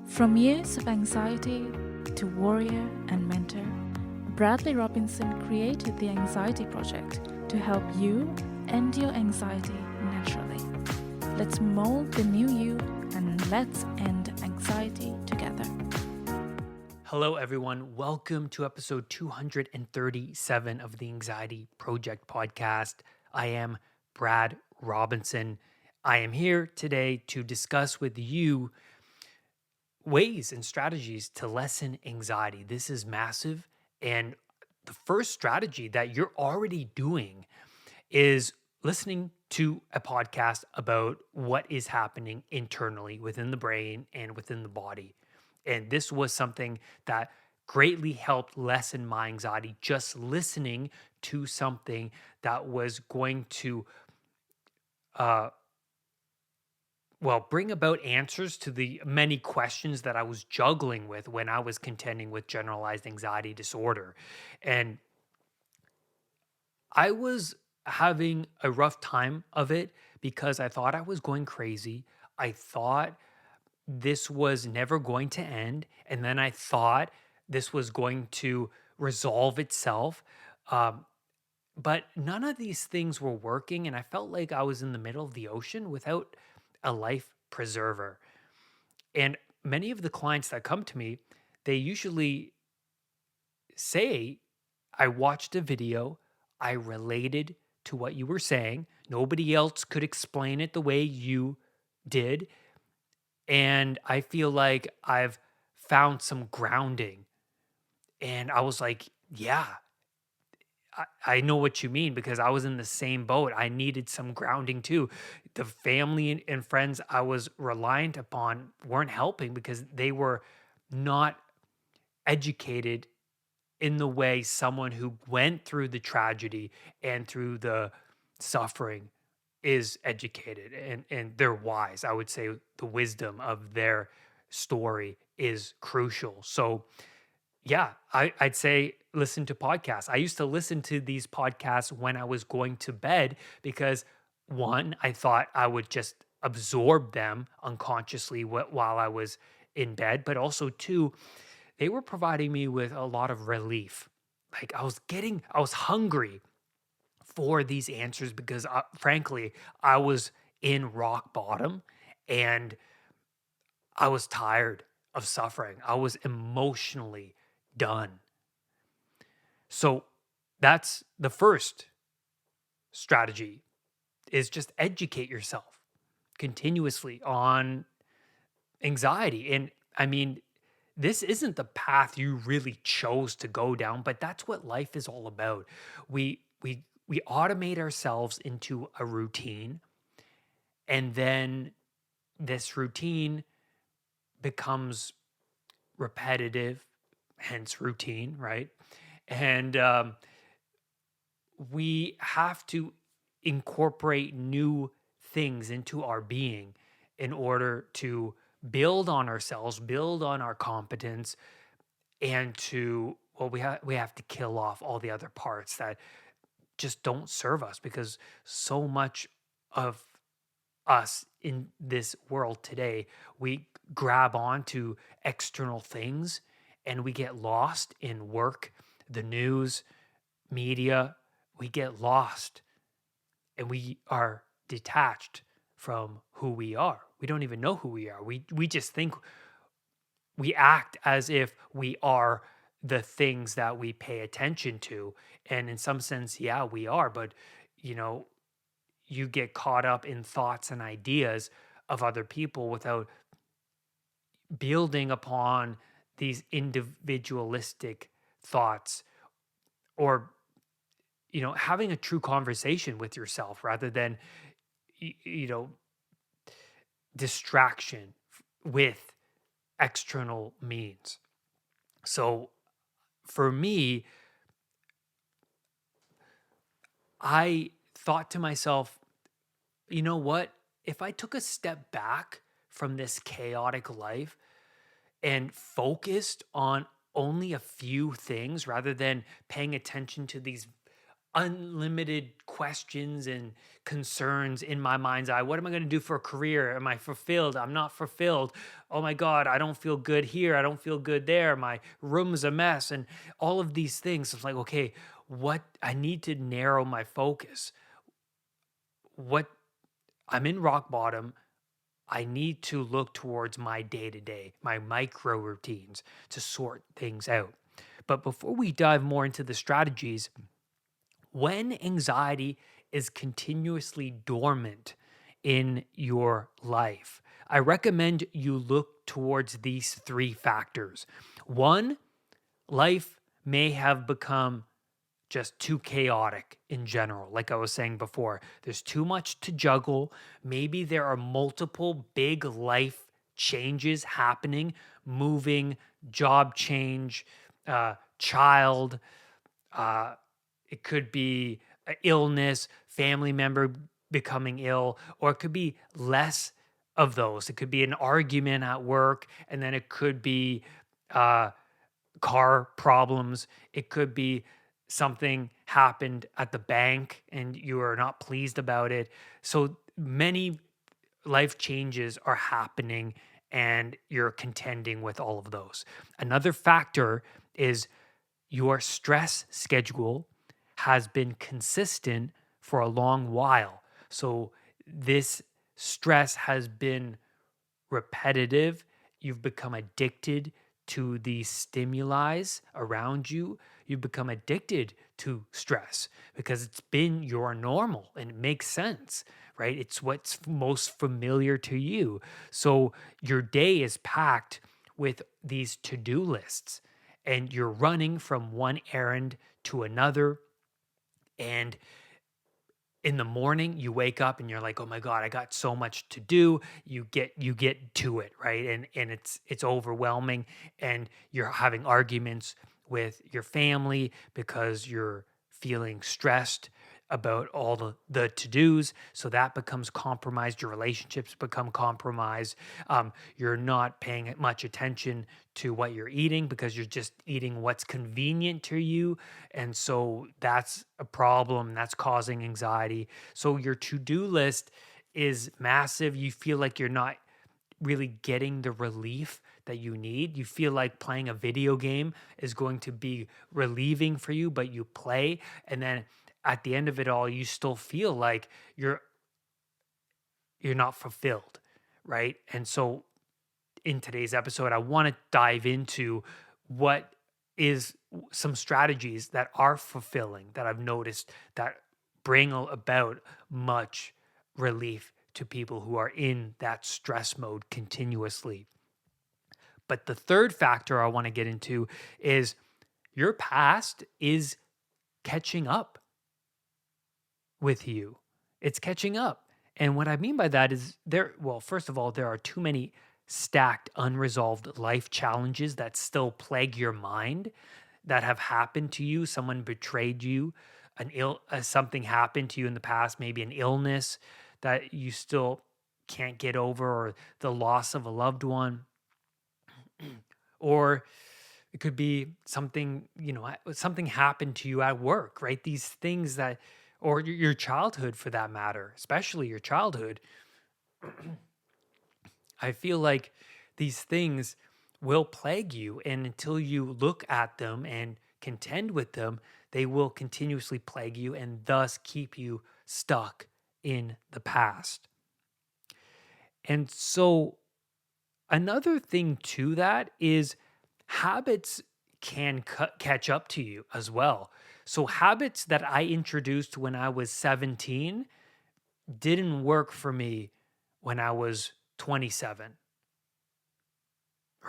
From years of anxiety to warrior and mentor, Bradley Robinson created the Anxiety Project to help you end your anxiety naturally. Let's mold the new you and let's end anxiety together. Hello, everyone. Welcome to episode 237 of the Anxiety Project podcast. I am Brad Robinson. I am here today to discuss with you ways and strategies to lessen anxiety. This is massive. And the first strategy that you're already doing is listening to a podcast about what is happening internally within the brain and within the body. And this was something that greatly helped lessen my anxiety, just listening to something that was going to uh, bring about answers to the many questions that I was juggling with when I was contending with generalized anxiety disorder. And I was having a rough time of it because I thought I was going crazy. I thought this was never going to end. And then I thought this was going to resolve itself. Um, but none of these things were working. And I felt like I was in the middle of the ocean without a life preserver. And many of the clients that come to me, they usually say, I watched a video, I related to what you were saying. Nobody else could explain it the way you did. And I feel like I've found some grounding. And I was like, yeah, I know what you mean because I was in the same boat. I needed some grounding too. The family and friends I was reliant upon weren't helping because they were not educated in the way someone who went through the tragedy and through the suffering is educated, and they're wise. I would say the wisdom of their story is crucial. So yeah, I'd say listen to podcasts. I used to listen to these podcasts when I was going to bed because one, I thought I would just absorb them unconsciously while I was in bed, but also two, they were providing me with a lot of relief. Like I was hungry for these answers because frankly, I was in rock bottom and I was tired of suffering. I was emotionally done. So that's the first strategy is just educate yourself continuously on anxiety. And I mean, this isn't the path you really chose to go down, but that's what life is all about. We automate ourselves into a routine, and then this routine becomes repetitive, hence routine, right? And we have to incorporate new things into our being in order to build on ourselves, build on our competence, and to we have to kill off all the other parts that just don't serve us because so much of us in this world today, we grab onto external things and we get lost in work, the news, media. We get lost and we are detached from who we are. We don't even know who we are. We just think we act as if we are the things that we pay attention to. And in some sense, yeah, we are, but you know, you get caught up in thoughts and ideas of other people without building upon these individualistic thoughts or having a true conversation with yourself rather than you know distraction with external means. So for me, I thought to myself, you know what, if I took a step back from this chaotic life and focused on only a few things rather than paying attention to these unlimited questions and concerns in my mind's eye. What am I going to do for a career? Am I fulfilled? I'm not fulfilled. Oh my God, I don't feel good here. I don't feel good there. My room's a mess. And all of these things. It's like, okay, what I need to narrow my focus. What I'm in rock bottom. I need to look towards my day to day, my micro routines to sort things out. But before we dive more into the strategies, when anxiety is continuously dormant in your life, I recommend you look towards these three factors. One, life may have become just too chaotic in general. Like I was saying before, there's too much to juggle. Maybe there are multiple big life changes happening, moving, job change, child, uh, it could be a illness, family member becoming ill, or it could be less of those. It could be an argument at work, and then it could be uh, car problems. It could be something happened at the bank and you are not pleased about it. So many life changes are happening and you're contending with all of those. Another factor is your stress schedule has been consistent for a long while. So this stress has been repetitive. You've become addicted to the stimuli around you. You've become addicted to stress because it's been your normal and it makes sense, right? It's what's most familiar to you. So your day is packed with these to do lists and you're running from one errand to another. And in the morning you wake up and you're like, oh my God, I got so much to do. You get to it, right? And it's overwhelming and you're having arguments with your family because you're feeling stressed about all the to-dos. So that becomes compromised. Your relationships become compromised. You're not paying much attention to what you're eating because you're just eating what's convenient to you. And so that's a problem that's causing anxiety. So your to-do list is massive. You feel like you're not really getting the relief that you need. You feel like playing a video game is going to be relieving for you, but you play and then at the end of it all you still feel like you're not fulfilled, right? And so in today's episode I want to dive into what is some strategies that are fulfilling that I've noticed that bring about much relief to people who are in that stress mode continuously. But the third factor I want to get into is your past is catching up with you. It's catching up. And what I mean by that is well, first of all, there are too many stacked, unresolved life challenges that still plague your mind that have happened to you. Someone betrayed you, something happened to you in the past, maybe an illness that you still can't get over, or the loss of a loved one, or it could be something, something happened to you at work, right? These things that, or your childhood for that matter, especially your childhood. I feel like these things will plague you. And until you look at them and contend with them, they will continuously plague you and thus keep you stuck in the past. And so, another thing to that is habits can catch up to you as well. So, habits that I introduced when I was 17 didn't work for me when I was 27.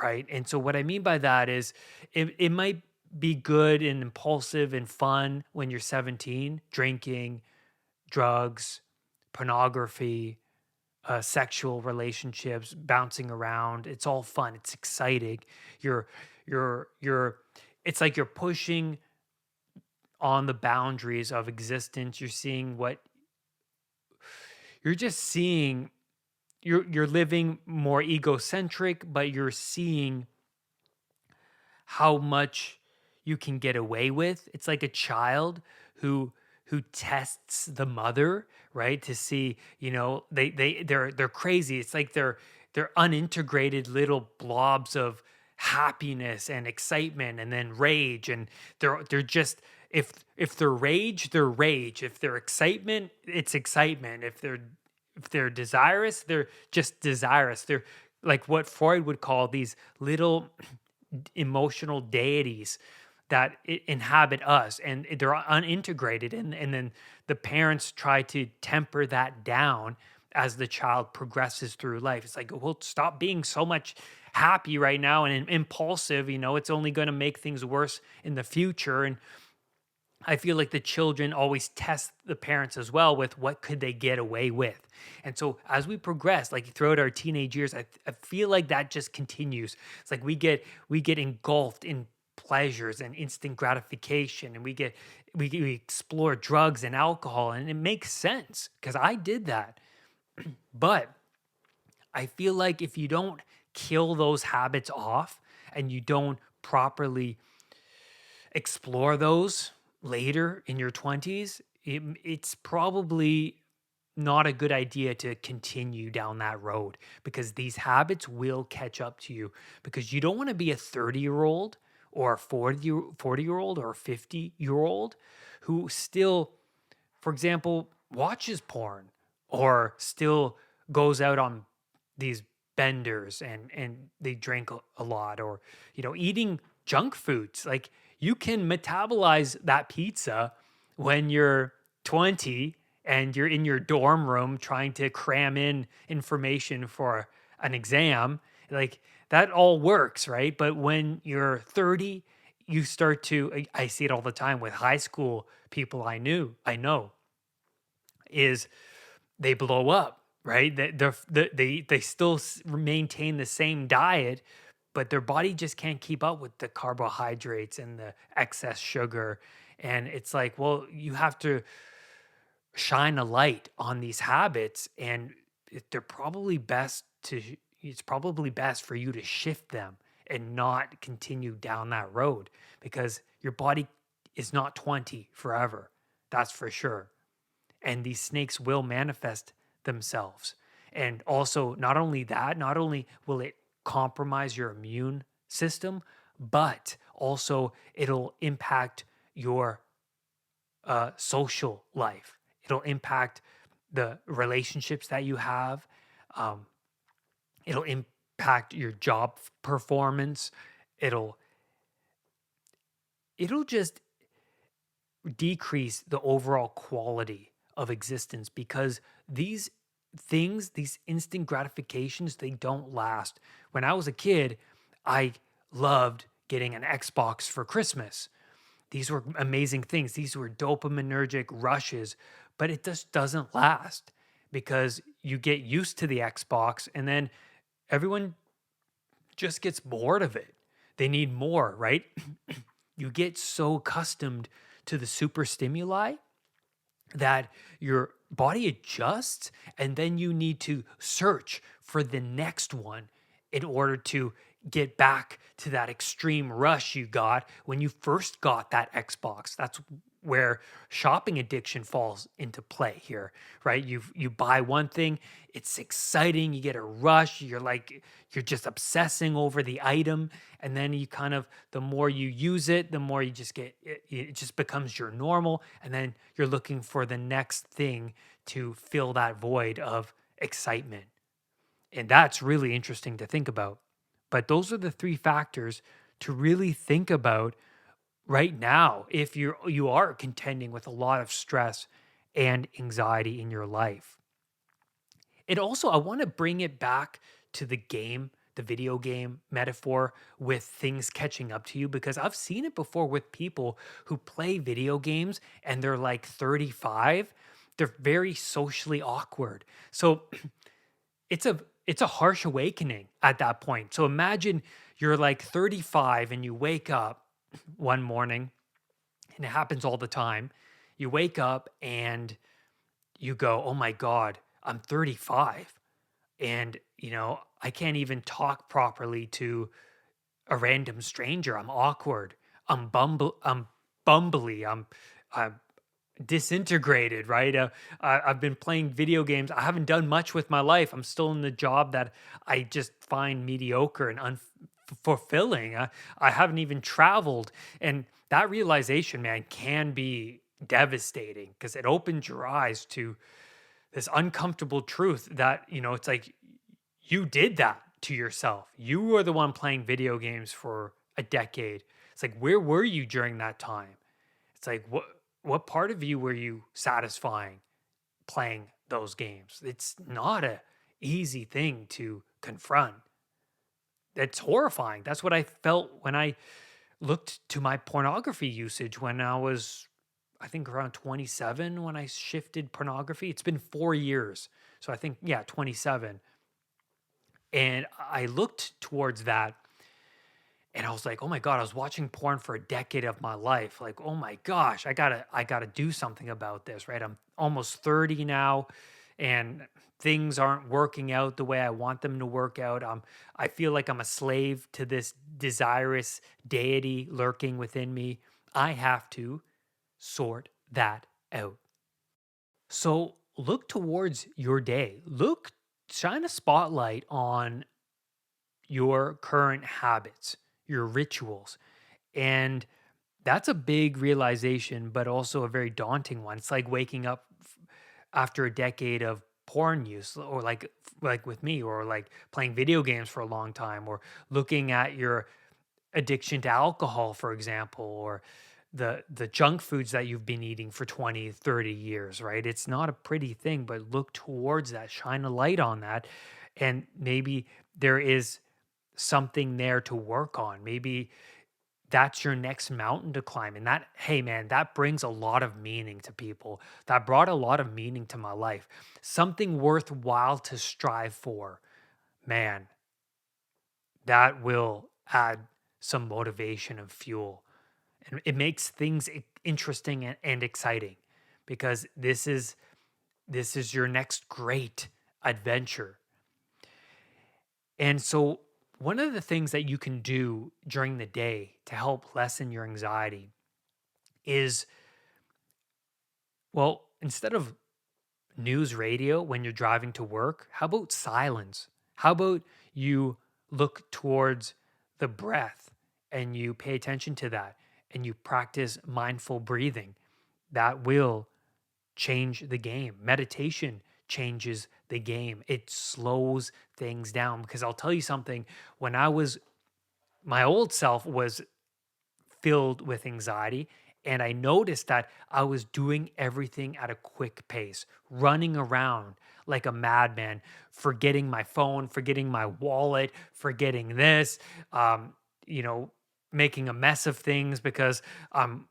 Right. And so, what I mean by that is it might be good and impulsive and fun when you're 17, drinking, drugs, pornography, sexual relationships, bouncing around. It's all fun. It's exciting. You're, you're, it's like you're pushing on the boundaries of existence. You're seeing what you're just seeing. You're living more egocentric, but you're seeing how much you can get away with. It's like a child who who tests the mother, right? To see, they're crazy. It's like they're unintegrated little blobs of happiness and excitement and then rage, and they're just, if they're rage, they're rage. If they're excitement, it's excitement. If they're desirous, they're just desirous. They're like what Freud would call these little emotional deities that inhabit us, and they're unintegrated, and then the parents try to temper that down as the child progresses through life. It's like, well, stop being so much happy right now and impulsive, it's only going to make things worse in the future. And I feel like the children always test the parents as well with what could they get away with. And so as we progress, like throughout our teenage years, I feel like that just continues. It's like we get engulfed in pleasures and instant gratification, and we explore drugs and alcohol, and it makes sense because I did that. But I feel like if you don't kill those habits off and you don't properly explore those later in your 20s, it's probably not a good idea to continue down that road, because these habits will catch up to you, because you don't want to be a 30-year-old or a 40-year-old or a 50-year-old who still, for example, watches porn or still goes out on these benders and they drink a lot, or eating junk foods. Like, you can metabolize that pizza when you're 20 and you're in your dorm room trying to cram in information for an exam. Like, that all works, right? But when you're 30, you start to, I see it all the time with high school people I know, is they blow up, right? They still maintain the same diet, but their body just can't keep up with the carbohydrates and the excess sugar. And it's like, well, you have to shine a light on these habits, and they're probably best to it's probably best for you to shift them and not continue down that road, because your body is not 20 forever. That's for sure. And these snakes will manifest themselves. And also, not only that, not only will it compromise your immune system, but also it'll impact your social life. It'll impact the relationships that you have. Um, it'll impact your job performance. It'll it'll just decrease the overall quality of existence, because these things, these instant gratifications, they don't last. When I was a kid, I loved getting an Xbox for Christmas. These were amazing things. These were dopaminergic rushes, but it just doesn't last, because you get used to the Xbox and then everyone just gets bored of it. They need more, right? You get so accustomed to the super stimuli that your body adjusts, and then you need to search for the next one in order to get back to that extreme rush you got when you first got that Xbox. That's where shopping addiction falls into play here, right? You buy one thing, it's exciting, you get a rush, you're just obsessing over the item, and then you kind of, the more you use it, the more you just get it just becomes your normal, and then you're looking for the next thing to fill that void of excitement. And that's really interesting to think about. But those are the three factors to really think about right now if you are contending with a lot of stress and anxiety in your life. And also, I want to bring it back to the video game metaphor with things catching up to you, because I've seen it before with people who play video games and they're like 35. They're very socially awkward. So it's a harsh awakening at that point. So imagine you're like 35 and you wake up one morning, and it happens all the time. You wake up and you go, "Oh my god, I'm 35, and I can't even talk properly to a random stranger. I'm awkward. I'm bumbly. I'm disintegrated, right? I've been playing video games. I haven't done much with my life. I'm still in the job that I just find mediocre and unfulfilling. I haven't even traveled. And that realization, man, can be devastating because it opens your eyes to this uncomfortable truth that, it's like you did that to yourself. You were the one playing video games for a decade. It's like, where were you during that time? It's like, what part of you were you satisfying playing those games? It's not a easy thing to confront. It's horrifying. That's what I felt when I looked to my pornography usage when I was, I think, around 27 when I shifted pornography. It's been 4 years. So I think, yeah, 27. And I looked towards that and I was like, "Oh my god, I was watching porn for a decade of my life. Like, oh my gosh, I got to do something about this, right? I'm almost 30 now and things aren't working out the way I want them to work out. I feel like I'm a slave to this desirous deity lurking within me. I have to sort that out." So, look towards your day. Shine a spotlight on your current habits, your rituals. And that's a big realization, but also a very daunting one. It's like waking up after a decade of porn use, or like with me, or like playing video games for a long time, or looking at your addiction to alcohol, for example, or the junk foods that you've been eating for 20, 30 years, right? It's not a pretty thing, but look towards that, shine a light on that, and maybe there is something there to work on. Maybe that's your next mountain to climb. And that, hey man, that brings a lot of meaning to people. That brought a lot of meaning to my life. Something worthwhile to strive for. Man, that will add some motivation and fuel. And it makes things interesting and exciting because this is your next great adventure. And so, one of the things that you can do during the day to help lessen your anxiety is, well, instead of news radio when you're driving to work, how about silence? How about you look towards the breath and you pay attention to that and you practice mindful breathing? That will change the game. Meditation changes the game. It slows things down because I'll tell you something, when my old self was filled with anxiety. And I noticed that I was doing everything at a quick pace, running around like a madman, forgetting my phone, forgetting my wallet, forgetting this, um, you know, making a mess of things because I'm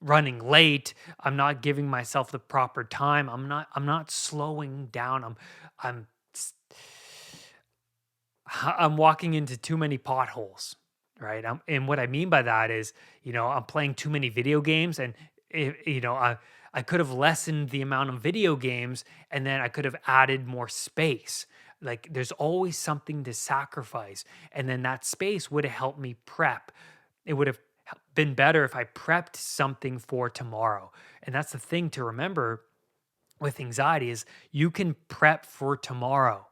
running late. I'm not giving myself the proper time. I'm not slowing down. I'm I'm walking into too many potholes, right? And what I mean by that is, I'm playing too many video games, and I could have lessened the amount of video games, and then I could have added more space. Like there's always something to sacrifice, and then that space would have helped me prep. It would have been better if I prepped something for tomorrow. And that's the thing to remember with anxiety is you can prep for tomorrow.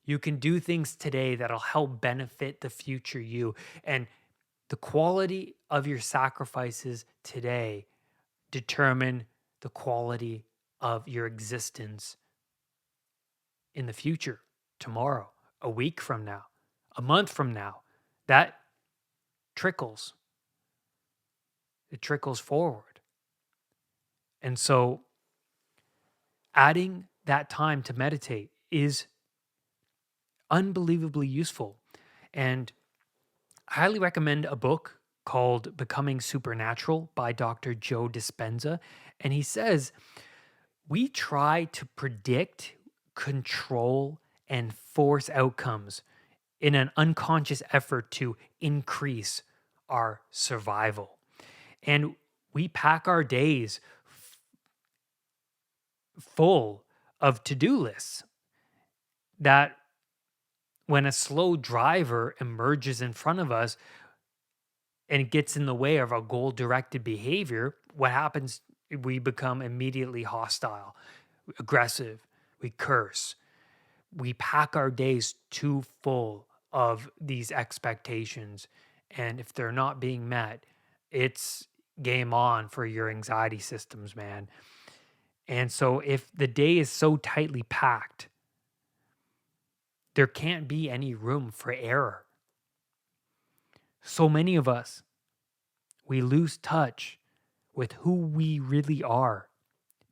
You can do things today that'll help benefit the future you. And the quality of your sacrifices today determine the quality of your existence in the future, tomorrow, a week from now, a month from now. That trickles. It trickles forward. And so adding that time to meditate is unbelievably useful. And I highly recommend a book called Becoming Supernatural by Dr. Joe Dispenza. And he says, we try to predict, control, and force outcomes in an unconscious effort to increase our survival. And we pack our days full of to do lists that when a slow driver emerges in front of us and it gets in the way of our goal directed behavior, what happens? We become immediately hostile, aggressive, we curse. We pack our days too full of these expectations. And if they're not being met, it's game on for your anxiety systems, man. And so if the day is so tightly packed, there can't be any room for error. So many of us, we lose touch with who we really are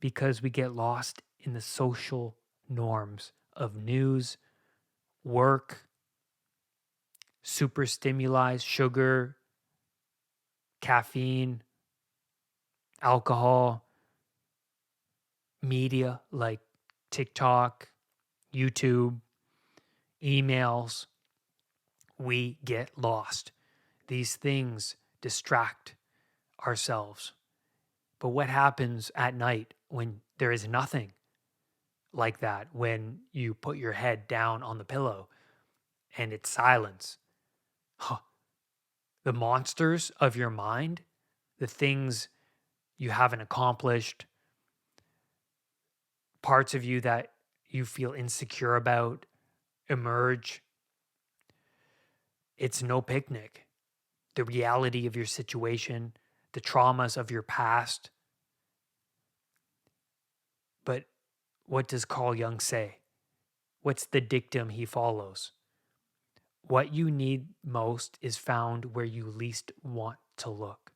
because we get lost in the social norms of news, work, super stimuli, sugar, caffeine, alcohol, media like TikTok, YouTube, emails. We get lost. These things distract ourselves. But what happens at night when there is nothing like that, when you put your head down on the pillow and it's silence? Huh. The monsters of your mind, the things you haven't accomplished, parts of you that you feel insecure about emerge. It's no picnic. The reality of your situation, the traumas of your past. But what does Carl Jung say? What's the dictum he follows? What you need most is found where you least want to look.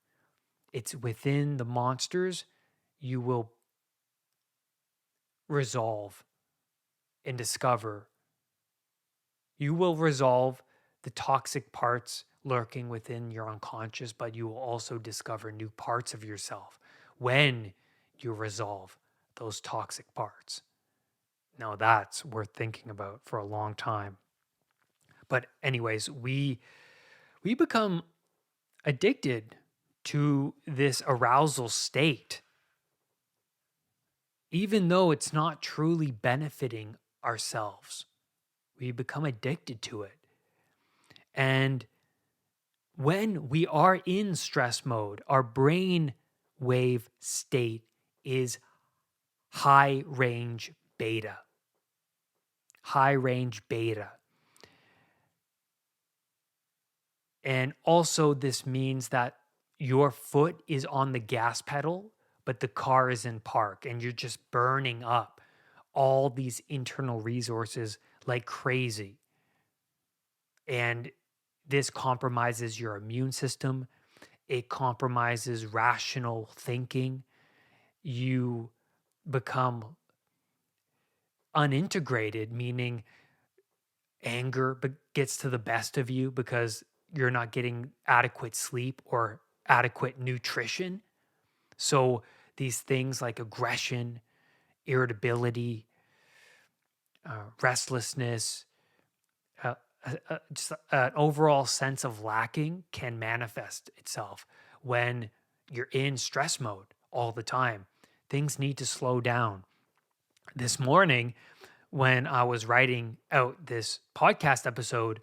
It's within the monsters you will resolve and discover. You will resolve the toxic parts lurking within your unconscious, but you will also discover new parts of yourself when you resolve those toxic parts. Now, that's worth thinking about for a long time. But anyways, we become addicted to this arousal state, even though it's not truly benefiting ourselves. We become addicted to it. And when we are in stress mode, our brain wave state is high range beta. High range beta. And also, this means that your foot is on the gas pedal, but the car is in park, and you're just burning up all these internal resources like crazy. And this compromises your immune system, it compromises rational thinking. You become unintegrated, meaning anger gets to the best of you because you're not getting adequate sleep or adequate nutrition. So these things like aggression, irritability, restlessness, just an overall sense of lacking can manifest itself when you're in stress mode all the time. Things need to slow down. This morning, when I was writing out this podcast episode,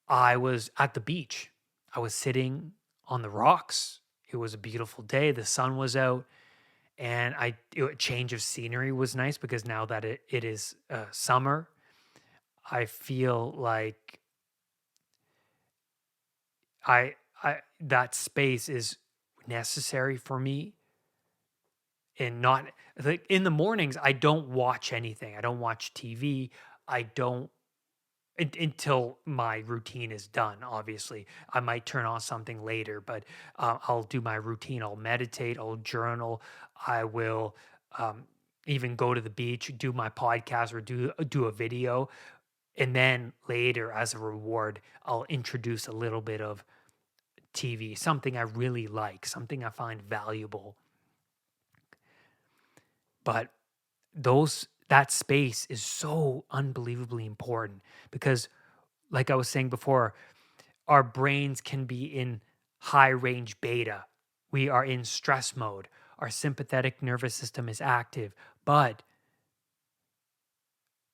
I was at the beach. I was sitting on the rocks. It was a beautiful day. The sun was out, and a change of scenery was nice because now that it is summer, I feel like I that space is necessary for me. And not like in the mornings, I don't watch anything. I don't watch TV. I don't until my routine is done. Obviously, I might turn on something later, but I'll do my routine. I'll meditate. I'll journal. I will even go to the beach, do my podcast, or do a video, and then later, as a reward, I'll introduce a little bit of TV, something I really like, something I find valuable. But that space is so unbelievably important because, like I was saying before, our brains can be in high range beta. We are in stress mode. Our sympathetic nervous system is active, but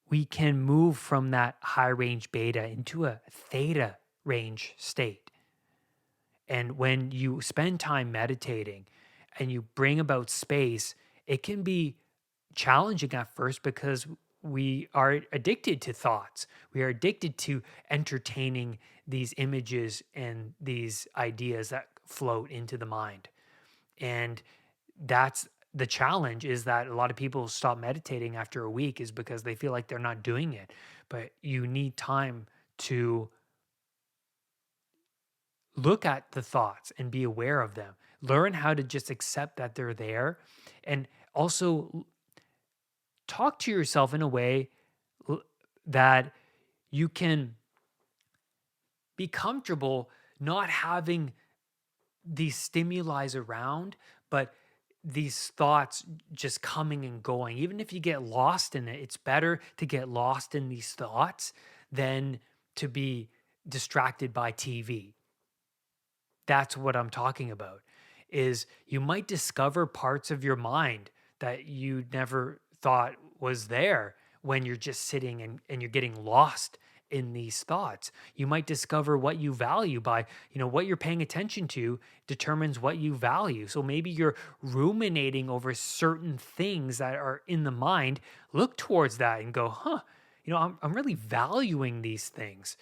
we can move from that high range beta into a theta range state. And when you spend time meditating and you bring about space, it can be challenging at first because we are addicted to thoughts. We are addicted to entertaining these images and these ideas that float into the mind. And that's the challenge, is that a lot of people stop meditating after a week is because they feel like they're not doing it. But you need time to look at the thoughts and be aware of them. Learn how to just accept that they're there, and also talk to yourself in a way l- that you can be comfortable not having these stimuli around, but these thoughts just coming and going. Even if you get lost in it, it's better to get lost in these thoughts than to be distracted by TV. That's what I'm talking about. Is you might discover parts of your mind that you never thought was there when you're just sitting and you're getting lost in these thoughts. You might discover what you value by, what you're paying attention to determines what you value. So maybe you're ruminating over certain things that are in the mind. Look towards that and go, I'm really valuing these things.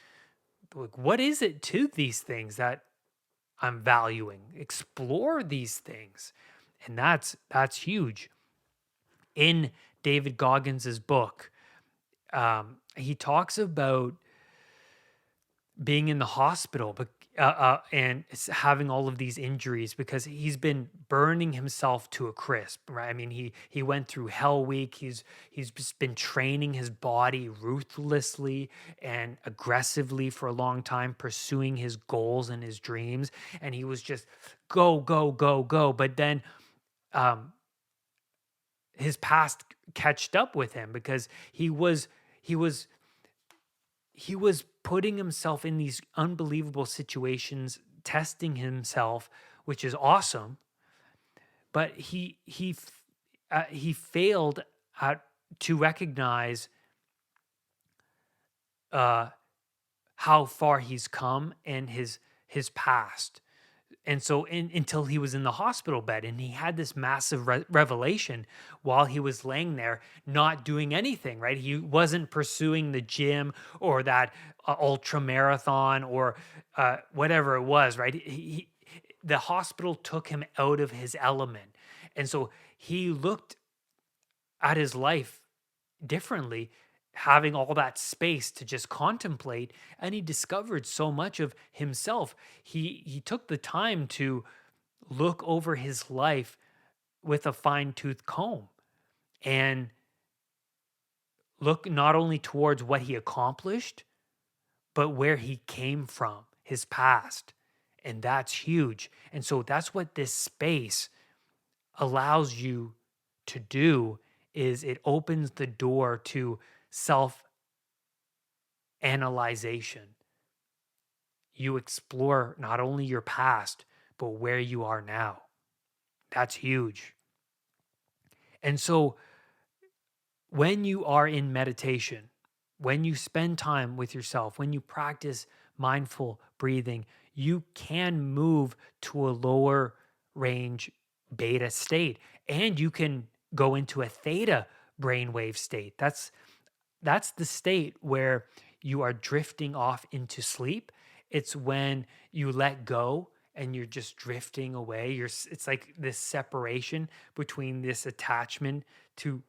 Like, what is it to these things that I'm valuing? Explore these things. And that's huge. In David Goggins's book, he talks about being in the hospital, but and having all of these injuries because he's been burning himself to a crisp, right? I mean, he went through Hell Week. He's just been training his body ruthlessly and aggressively for a long time, pursuing his goals and his dreams, and he was just go go go go. But then um, his past catched up with him because he was he was putting himself in these unbelievable situations, testing himself, which is awesome. But he failed at to recognize uh, how far he's come and his past. And so until he was in the hospital bed, and he had this massive revelation while he was laying there, not doing anything, right? He wasn't pursuing the gym or that ultra marathon or whatever it was, right? The hospital took him out of his element. And so he looked at his life differently, having all that space to just contemplate, and he discovered so much of himself. He took the time to look over his life with a fine-tooth comb and look not only towards what he accomplished, but where he came from, his past. And that's huge. And so that's what this space allows you to do, is it opens the door to self analyzation. You explore not only your past, but where you are now. That's huge. And so when you are in meditation, when you spend time with yourself, when you practice mindful breathing, you can move to a lower range beta state, and you can go into a theta brainwave state. That's the state where you are drifting off into sleep. It's when you let go and you're just drifting away. It's like this separation between this attachment to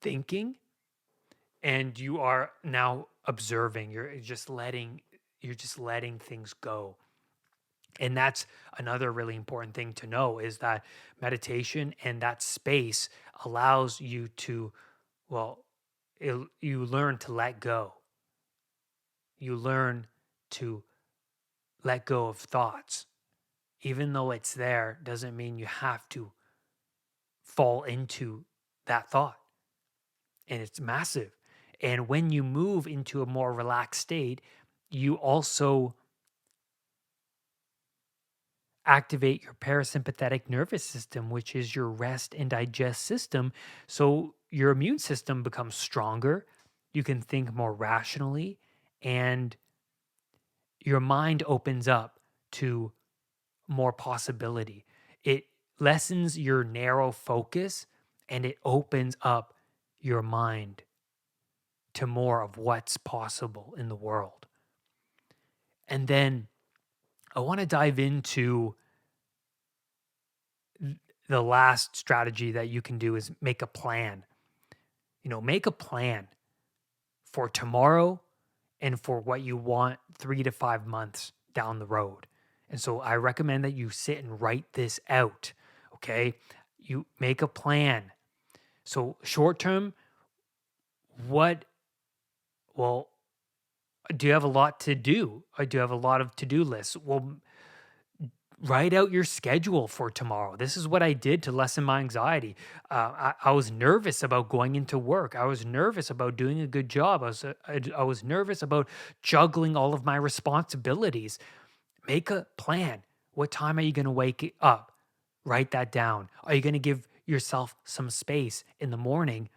thinking, and you are now observing. You're just letting things go. And that's another really important thing to know, is that meditation and that space allows you to, well, you learn to let go. You learn to let go of thoughts. Even though it's there, doesn't mean you have to fall into that thought. And it's massive. And when you move into a more relaxed state, you also activate your parasympathetic nervous system, which is your rest and digest system. So your immune system becomes stronger. You can think more rationally, and your mind opens up to more possibility. It lessens your narrow focus and it opens up your mind to more of what's possible in the world. And then I want to dive into the last strategy that you can do is make a plan. Make a plan for tomorrow and for what you want 3 to 5 months down the road. And so I recommend that you sit and write this out. Okay. You make a plan. So short term, what, well, do you have a lot to do? I do have a lot of to do lists. Well, write out your schedule for tomorrow. This is what I did to lessen my anxiety. I was nervous about going into work. I was nervous about doing a good job. I was nervous about juggling all of my responsibilities. Make a plan. What time are you going to wake up? Write that down. Are you going to give yourself some space in the morning?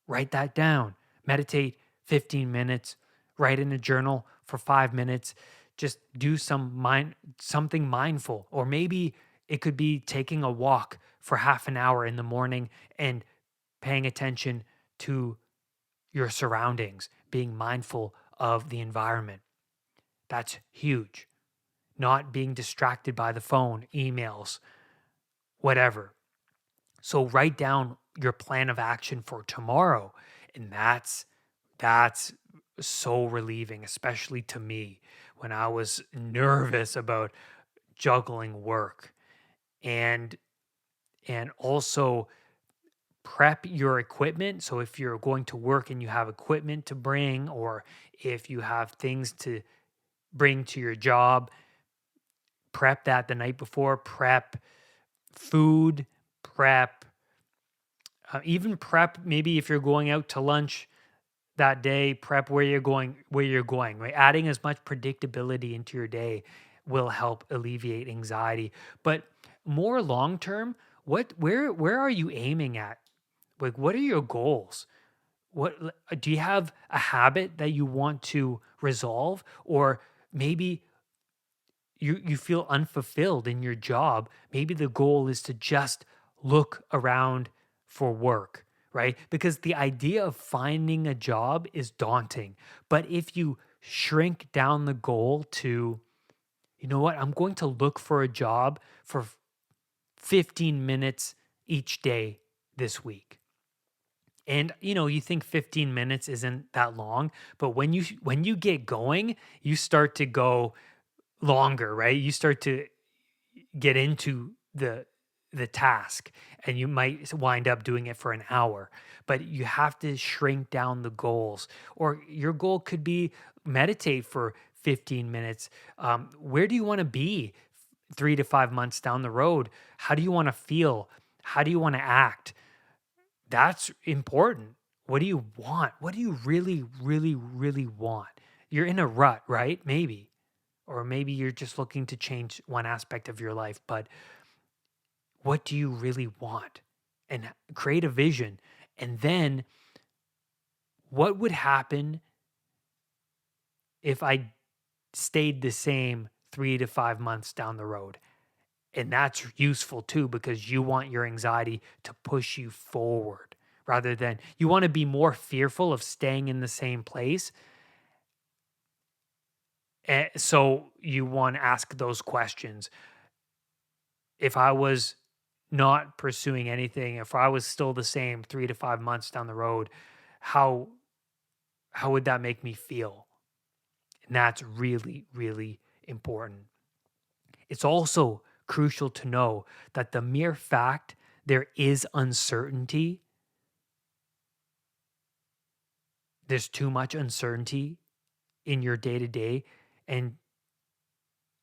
Write that down. Meditate 15 minutes. Write in a journal for 5 minutes. Just do something mindful. Or maybe it could be taking a walk for half an hour in the morning and paying attention to your surroundings, being mindful of the environment. That's huge. Not being distracted by the phone, emails, whatever. So write down your plan of action for tomorrow. And that's so relieving, especially to me when I was nervous about juggling work. And also prep your equipment. So if you're going to work and you have equipment to bring, or if you have things to bring to your job, prep that the night before. Prep food, prep even prep maybe if you're going out to lunch that day, prep where you're going, right? Adding as much predictability into your day will help alleviate anxiety. But more long term, where are you aiming at? Like, what are your goals? Do you have a habit that you want to resolve? Or maybe you feel unfulfilled in your job. Maybe the goal is to just look around for work, right? Because the idea of finding a job is daunting. But if you shrink down the goal to, you know what, I'm going to look for a job for 15 minutes each day this week. And you think 15 minutes isn't that long, but when you get going, you start to go longer, right? You start to get into the task and you might wind up doing it for an hour, but you have to shrink down the goals. Or your goal could be meditate for 15 minutes. Where do you want to be 3 to 5 months down the road? How do you want to feel? How do you want to act? That's important. What do you want? What do you really, really, really want? You're in a rut, right? Maybe. Or maybe you're just looking to change one aspect of your life, but what do you really want? And create a vision. And then what would happen if I stayed the same 3 to 5 months down the road? And that's useful too, because you want your anxiety to push you forward rather than you want to be more fearful of staying in the same place. So you want to ask those questions. If I was not pursuing anything, if I was still the same 3 to 5 months down the road, how would that make me feel? And that's really, really important. It's also crucial to know that the mere fact there is uncertainty, there's too much uncertainty in your day to day, and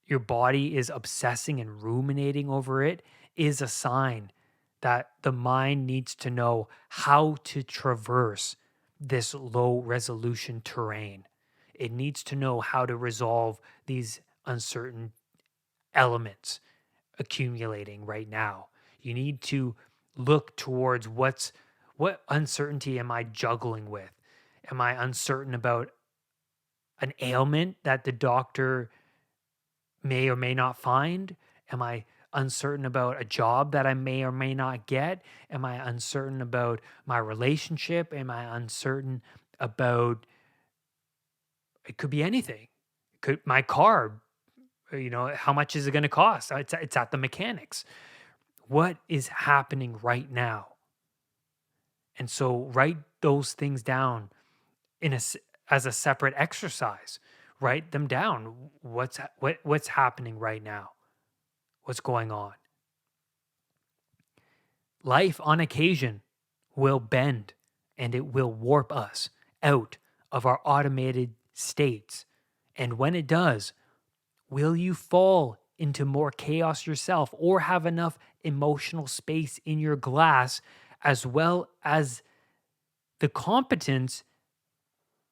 your body is obsessing and ruminating over it, is a sign that the mind needs to know how to traverse this low resolution terrain. It needs to know how to resolve these uncertain elements accumulating right now. You need to look towards what uncertainty am I juggling with? Am I uncertain about an ailment that the doctor may or may not find? Am I uncertain about a job that I may or may not get? Am I uncertain about my relationship? Am I uncertain about, it could be anything. It could my car, how much is it going to cost? It's at the mechanics. What is happening right now? And so write those things down as a separate exercise. Write them down. What's happening right now? What's going on? Life on occasion will bend and it will warp us out of our automated states. And when it does, will you fall into more chaos yourself or have enough emotional space in your glass as well as the competence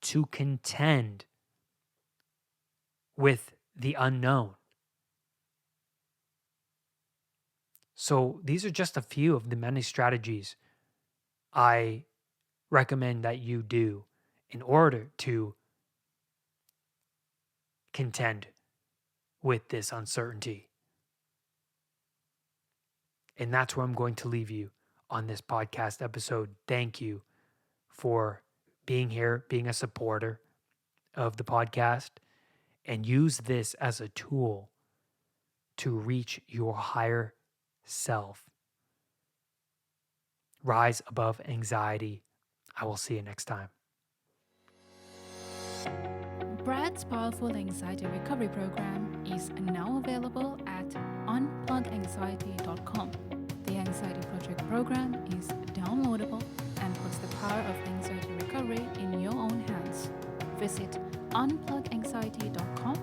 to contend with the unknown? So, these are just a few of the many strategies I recommend that you do in order to contend with this uncertainty. And that's where I'm going to leave you on this podcast episode. Thank you for being here, being a supporter of the podcast, and use this as a tool to reach your higher self. Rise above anxiety. I will see you next time. Brad's powerful anxiety recovery program is now available at unpluganxiety.com. The Anxiety Project program is downloadable and puts the power of anxiety recovery in your own hands. Visit unpluganxiety.com